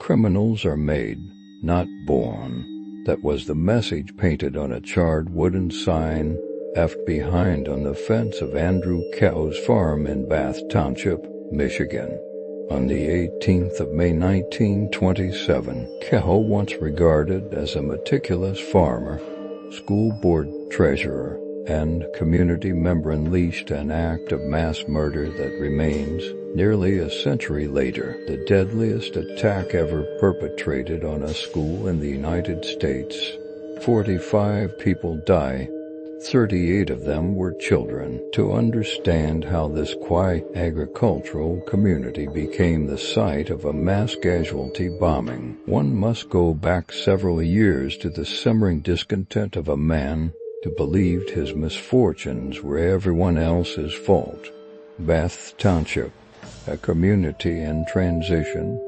Criminals are made, not born. That was the message painted on a charred wooden sign left behind on the fence of Andrew Kehoe's farm in Bath Township, Michigan. On the 18th of May 1927, Kehoe, once regarded as a meticulous farmer, school board treasurer, and community member, unleashed an act of mass murder that remains, nearly a century later, the deadliest attack ever perpetrated on a school in the United States. 45 people die. 38 of them were children. To understand how this quiet agricultural community became the site of a mass casualty bombing, one must go back several years to the simmering discontent of a man who believed his misfortunes were everyone else's fault. Bath Township, a community in transition.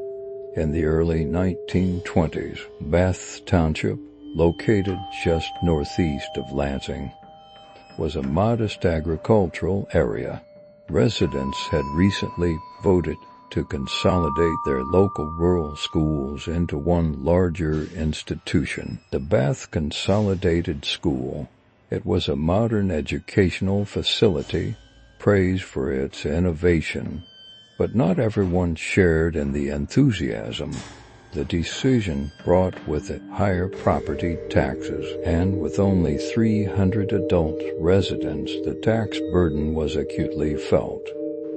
In the early 1920s, Bath Township, located just northeast of Lansing, was a modest agricultural area. Residents had recently voted to consolidate their local rural schools into one larger institution, the Bath Consolidated School. It was a modern educational facility, praised for its innovation, but not everyone shared in the enthusiasm. The decision brought with it higher property taxes, and with only 300 adult residents, the tax burden was acutely felt.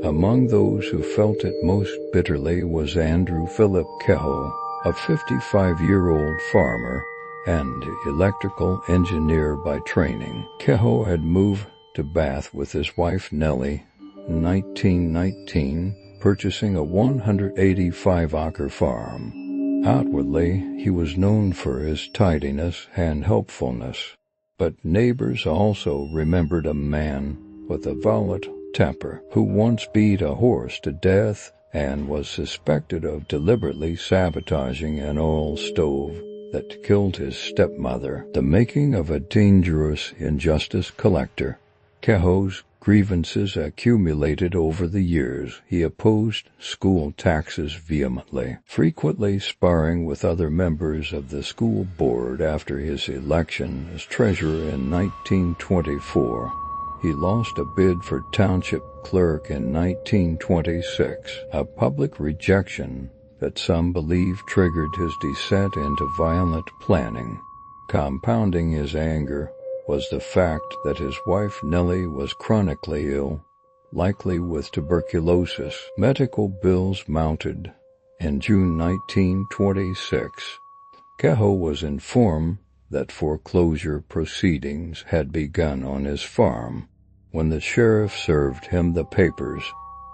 Among those who felt it most bitterly was Andrew Philip Kehoe, a 55-year-old farmer and electrical engineer by training. Kehoe had moved to Bath with his wife Nellie in 1919, purchasing a 185-acre farm. Outwardly, he was known for his tidiness and helpfulness, but neighbors also remembered a man with a violent temper who once beat a horse to death and was suspected of deliberately sabotaging an oil stove that killed his stepmother, the making of a dangerous injustice collector. Kehoe's grievances accumulated over the years. He opposed school taxes vehemently, frequently sparring with other members of the school board. After his election as treasurer in 1924, he lost a bid for township clerk in 1926, a public rejection that some believe triggered his descent into violent planning. Compounding his anger was the fact that his wife Nellie was chronically ill, likely with tuberculosis. Medical bills mounted. In June 1926, Kehoe was informed that foreclosure proceedings had begun on his farm. When the sheriff served him the papers,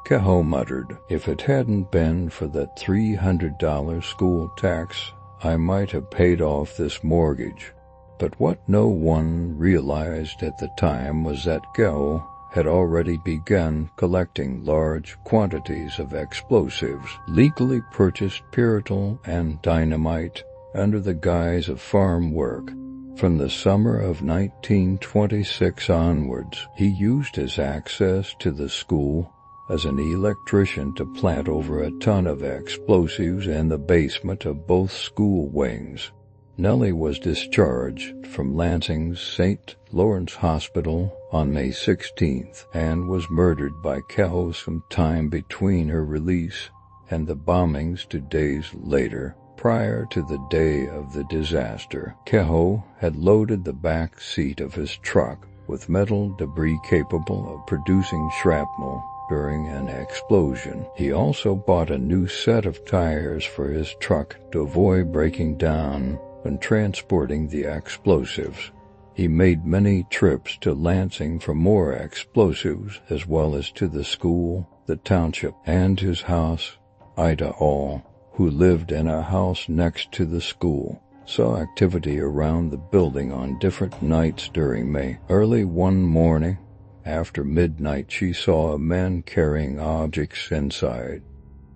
Kehoe muttered, "If it hadn't been for that $300 school tax, I might have paid off this mortgage." But what no one realized at the time was that Kehoe had already begun collecting large quantities of explosives, legally purchased pyritol and dynamite, under the guise of farm work. From the summer of 1926 onwards, he used his access to the school as an electrician to plant over a ton of explosives in the basement of both school wings. Nellie was discharged from Lansing's St. Lawrence Hospital on May 16th and was murdered by Kehoe some time between her release and the bombings 2 days later. Prior to the day of the disaster, Kehoe had loaded the back seat of his truck with metal debris capable of producing shrapnel during an explosion. He also bought a new set of tires for his truck to avoid breaking down when transporting the explosives. He made many trips to Lansing for more explosives, as well as to the school, the township, and his house. Ida All, who lived in a house next to the school, saw activity around the building on different nights during May. Early one morning, after midnight, she saw a man carrying objects inside.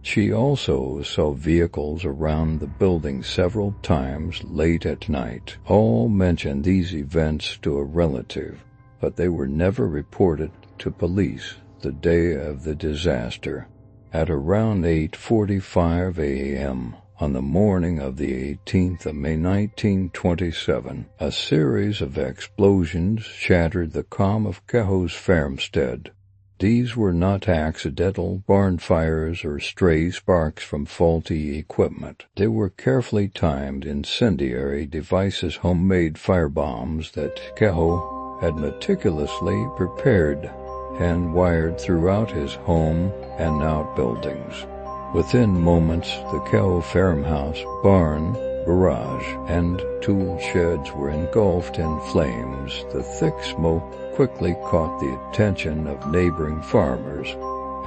She also saw vehicles around the building several times late at night. All mentioned these events to a relative, but they were never reported to police the day of the disaster. At around 8:45 a.m. On the morning of the 18th of May 1927, a series of explosions shattered the calm of Kehoe's farmstead. These were not accidental barn fires or stray sparks from faulty equipment. They were carefully timed incendiary devices, homemade firebombs that Kehoe had meticulously prepared and wired throughout his home and outbuildings. Within moments, the Kehoe farmhouse, barn, garage, and tool sheds were engulfed in flames. The thick smoke quickly caught the attention of neighboring farmers,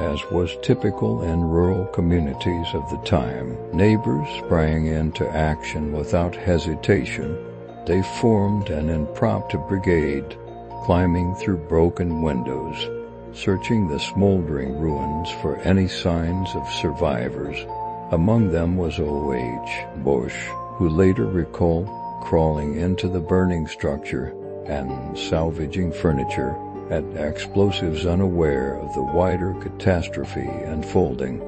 as was typical in rural communities of the time. Neighbors sprang into action without hesitation. They formed an impromptu brigade, climbing through broken windows, searching the smoldering ruins for any signs of survivors. Among them was O.H. Bush, who later recalled crawling into the burning structure and salvaging furniture and explosives, unaware of the wider catastrophe unfolding.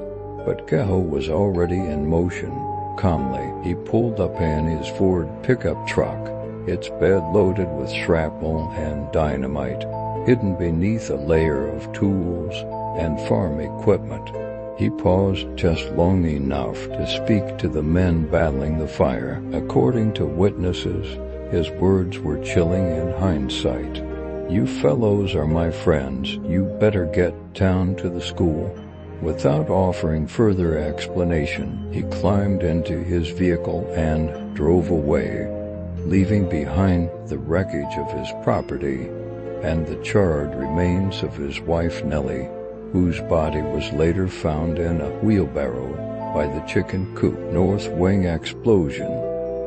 But Kehoe was already in motion. Calmly, he pulled up in his Ford pickup truck, its bed loaded with shrapnel and dynamite, hidden beneath a layer of tools and farm equipment. He paused just long enough to speak to the men battling the fire. According to witnesses, his words were chilling in hindsight. "You fellows are my friends. You better get down to the school." Without offering further explanation, he climbed into his vehicle and drove away, leaving behind the wreckage of his property and the charred remains of his wife Nellie, whose body was later found in a wheelbarrow by the chicken coop. North Wing explosion.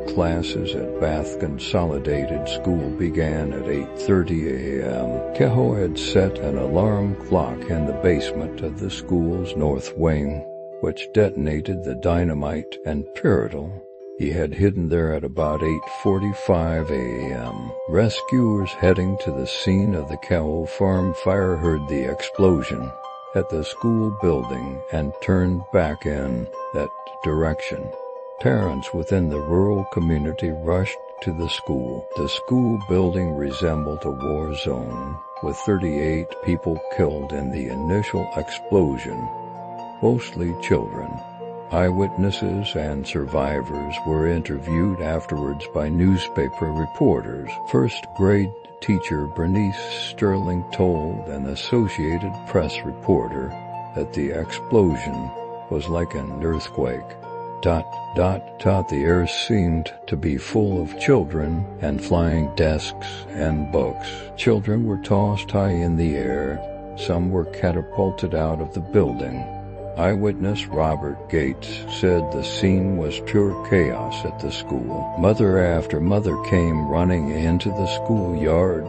Classes at Bath Consolidated School began at 8:30 a.m. Kehoe had set an alarm clock in the basement of the school's North Wing, which detonated the dynamite and pyridyl he had hidden there at about 8:45 a.m. Rescuers heading to the scene of the Kehoe farm fire heard the explosion at the school building and turned back in that direction. Parents within the rural community rushed to the school. The school building resembled a war zone, with 38 people killed in the initial explosion, mostly children. Eyewitnesses and survivors were interviewed afterwards by newspaper reporters. First-grade teacher Bernice Sterling told an Associated Press reporter that the explosion was like an earthquake. The air seemed to be full of children and flying desks and books. Children were tossed high in the air. Some were catapulted out of the building. Eyewitness Robert Gates said the scene was pure chaos at the school. Mother after mother came running into the schoolyard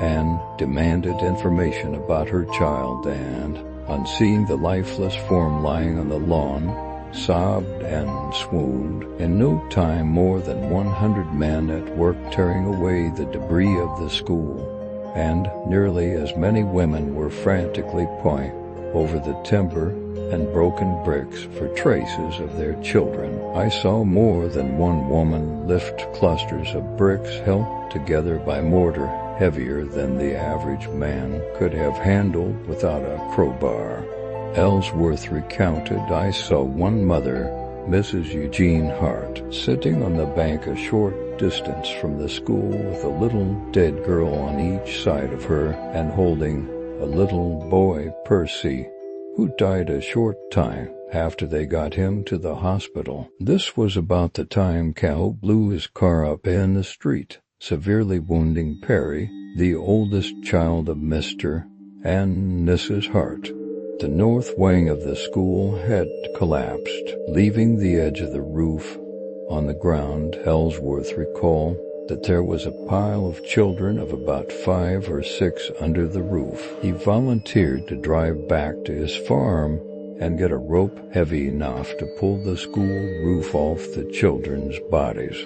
and demanded information about her child, and, on seeing the lifeless form lying on the lawn, sobbed and swooned. In no time, more than 100 men at work tearing away the debris of the school, and nearly as many women were frantically poring over the timber and broken bricks for traces of their children. I saw more than one woman lift clusters of bricks held together by mortar heavier than the average man could have handled without a crowbar. Ellsworth recounted, "I saw one mother, Mrs. Eugene Hart, sitting on the bank a short distance from the school with a little dead girl on each side of her and holding a little boy, Percy, who died a short time after they got him to the hospital." This was about the time Kehoe blew his car up in the street, severely wounding Perry, the oldest child of Mr. and Mrs. Hart. The north wing of the school had collapsed, leaving the edge of the roof on the ground. Ellsworth recalled that there was a pile of children of about 5 or 6 under the roof. He volunteered to drive back to his farm and get a rope heavy enough to pull the school roof off the children's bodies.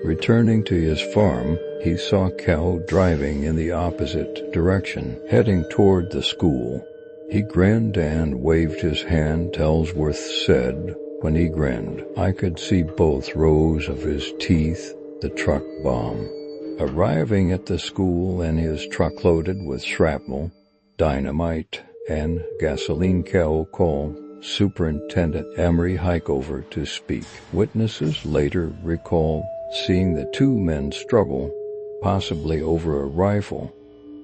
Returning to his farm, he saw Kehoe driving in the opposite direction, heading toward the school. He grinned and waved his hand, Ellsworth said, when he grinned. I could see both rows of his teeth, the truck bomb. Arriving at the school and his truck loaded with shrapnel, dynamite, and gasoline, Kehoe called Superintendent Emery Hike over to speak. Witnesses later recalled seeing the two men struggle, possibly over a rifle,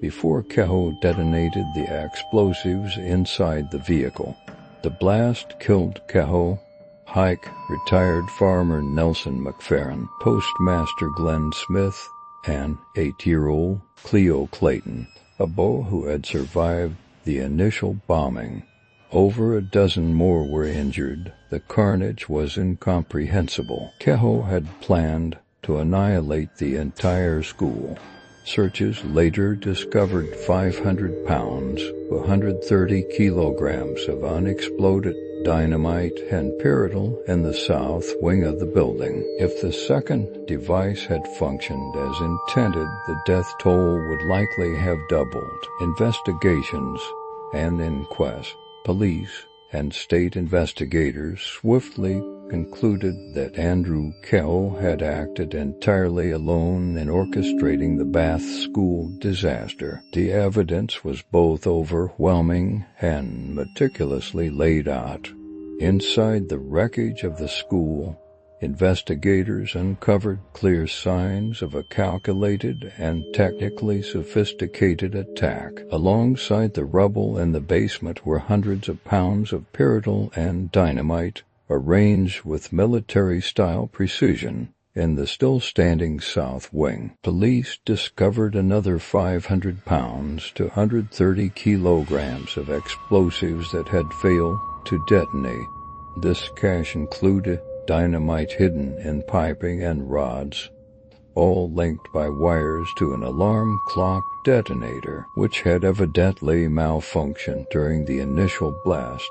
before Kehoe detonated the explosives inside the vehicle. The blast killed Kehoe, Hike, retired farmer Nelson McFerrin, postmaster Glenn Smith, and 8-year-old Cleo Clayton, a boy who had survived the initial bombing. Over a dozen more were injured. The carnage was incomprehensible. Kehoe had planned to annihilate the entire school. Searches later discovered 500 pounds, 130 kilograms of unexploded dynamite and pyridyl in the south wing of the building. If the second device had functioned as intended, the death toll would likely have doubled. Investigations and inquests, police, and state investigators swiftly concluded that Andrew Kehoe had acted entirely alone in orchestrating the Bath school disaster. The evidence was both overwhelming and meticulously laid out. Inside the wreckage of the school, investigators uncovered clear signs of a calculated and technically sophisticated attack. Alongside the rubble in the basement were hundreds of pounds of pyridyl and dynamite, arranged with military-style precision. In the still-standing south wing, police discovered another 500 pounds to 130 kilograms of explosives that had failed to detonate. This cache included dynamite hidden in piping and rods, all linked by wires to an alarm clock detonator, which had evidently malfunctioned during the initial blast.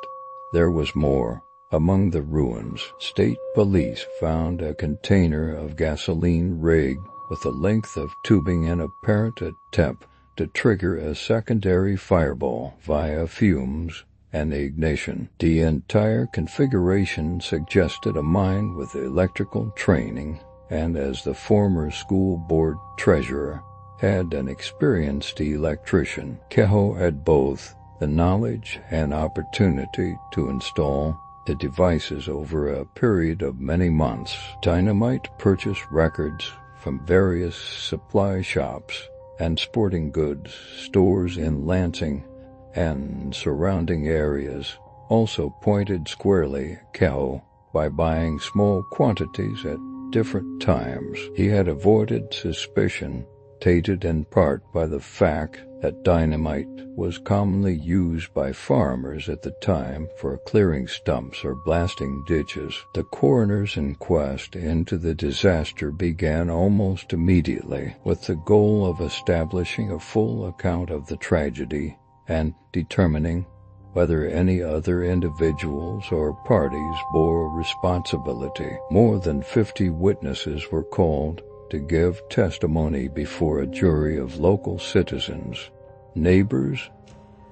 There was more. Among the ruins, state police found a container of gasoline rigged with a length of tubing and apparent attempt to trigger a secondary fireball via fumes and ignition. The entire configuration suggested a mine with electrical training, and as the former school board treasurer had an experienced electrician, Kehoe had both the knowledge and opportunity to install the devices over a period of many months. Dynamite purchase records from various supply shops and sporting goods stores in Lansing and surrounding areas also pointed squarely at Kehoe. By buying small quantities at different times, he had avoided suspicion, tainted in part by the fact that dynamite was commonly used by farmers at the time for clearing stumps or blasting ditches. The coroner's inquest into the disaster began almost immediately, with the goal of establishing a full account of the tragedy and determining whether any other individuals or parties bore responsibility. More than 50 witnesses were called to give testimony before a jury of local citizens. Neighbors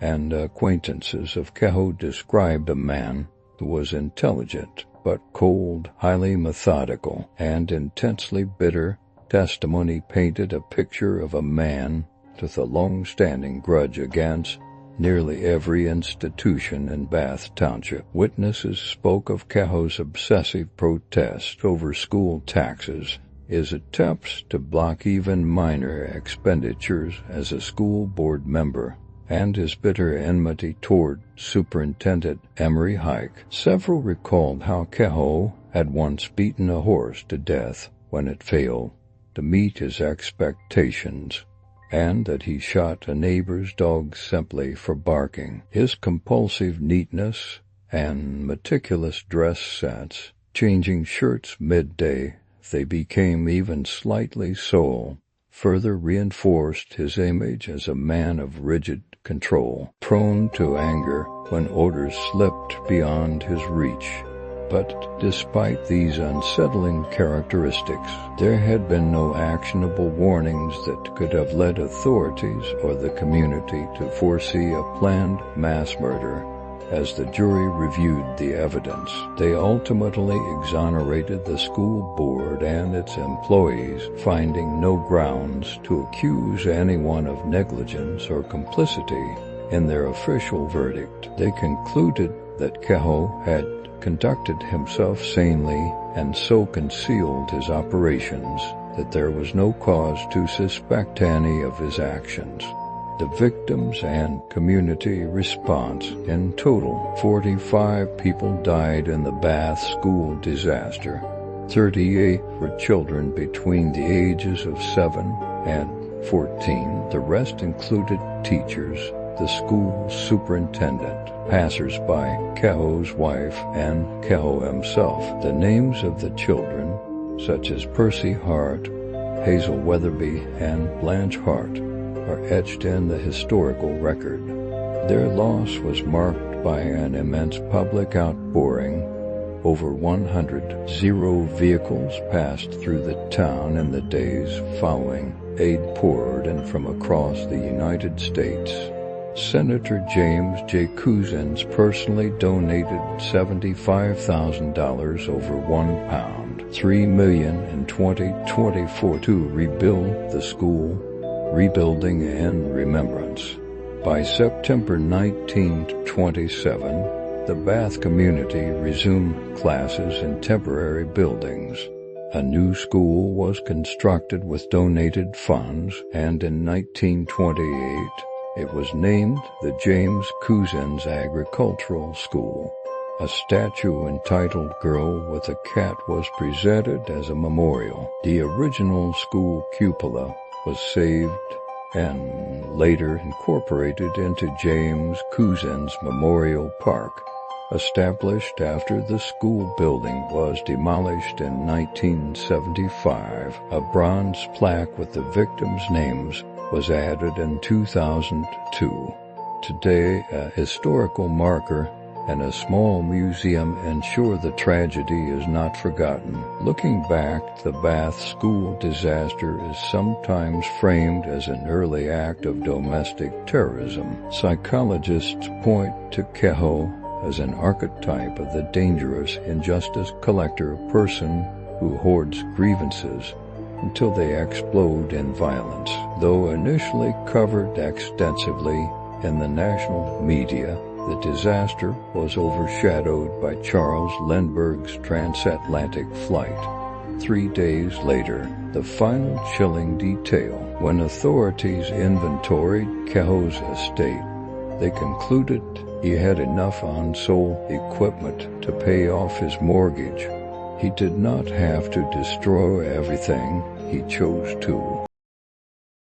and acquaintances of Kehoe described a man who was intelligent but cold, highly methodical, and intensely bitter. Testimony painted a picture of a man with a long-standing grudge against nearly every institution in Bath Township. Witnesses spoke of Kehoe's obsessive protest over school taxes, his attempts to block even minor expenditures as a school board member, and his bitter enmity toward Superintendent Emery Hike. Several recalled how Kehoe had once beaten a horse to death when it failed to meet his expectations, and that he shot a neighbor's dog simply for barking. His compulsive neatness and meticulous dress sense, changing shirts midday if they became even slightly soiled, further reinforced his image as a man of rigid control, prone to anger when orders slipped beyond his reach. But despite these unsettling characteristics, there had been no actionable warnings that could have led authorities or the community to foresee a planned mass murder. as the jury reviewed the evidence. They ultimately exonerated the school board and its employees, finding no grounds to accuse anyone of negligence or complicity. In their official verdict, they concluded that Kehoe had conducted himself sanely and so concealed his operations that there was no cause to suspect any of his actions. The victims and community response: in total, 45 people died in the Bath school disaster. 38 were children between the ages of 7 and 14. The rest included teachers, the school superintendent, passers-by, Kehoe's wife, and Kehoe himself. The names of the children, such as Percy Hart, Hazel Weatherby, and Blanche Hart, are etched in the historical record. Their loss was marked by an immense public outpouring. Over 100 Zero vehicles passed through the town in the days following. Aid poured in from across the United States. Senator James J. Couzens personally donated $75,000 over £1, $3 million in 2024 to rebuild the school, rebuilding in remembrance. By September 1927, the Bath community resumed classes in temporary buildings. A new school was constructed with donated funds, and in 1928, it was named the James Couzens Agricultural School. A statue entitled Girl with a Cat was presented as a memorial. The original school cupola was saved and later incorporated into James Couzens Memorial Park, established after the school building was demolished in 1975. A bronze plaque with the victims' names was added in 2002. Today, a historical marker and a small museum ensure the tragedy is not forgotten. Looking back, the Bath school disaster is sometimes framed as an early act of domestic terrorism. Psychologists point to Kehoe as an archetype of the dangerous injustice collector, a person who hoards grievances until they explode in violence. Though initially covered extensively in the national media, the disaster was overshadowed by Charles Lindbergh's transatlantic flight. 3 days later, the final chilling detail: when authorities inventoried Kehoe's estate, they concluded he had enough unsold equipment to pay off his mortgage. He did not have to destroy everything, he chose to.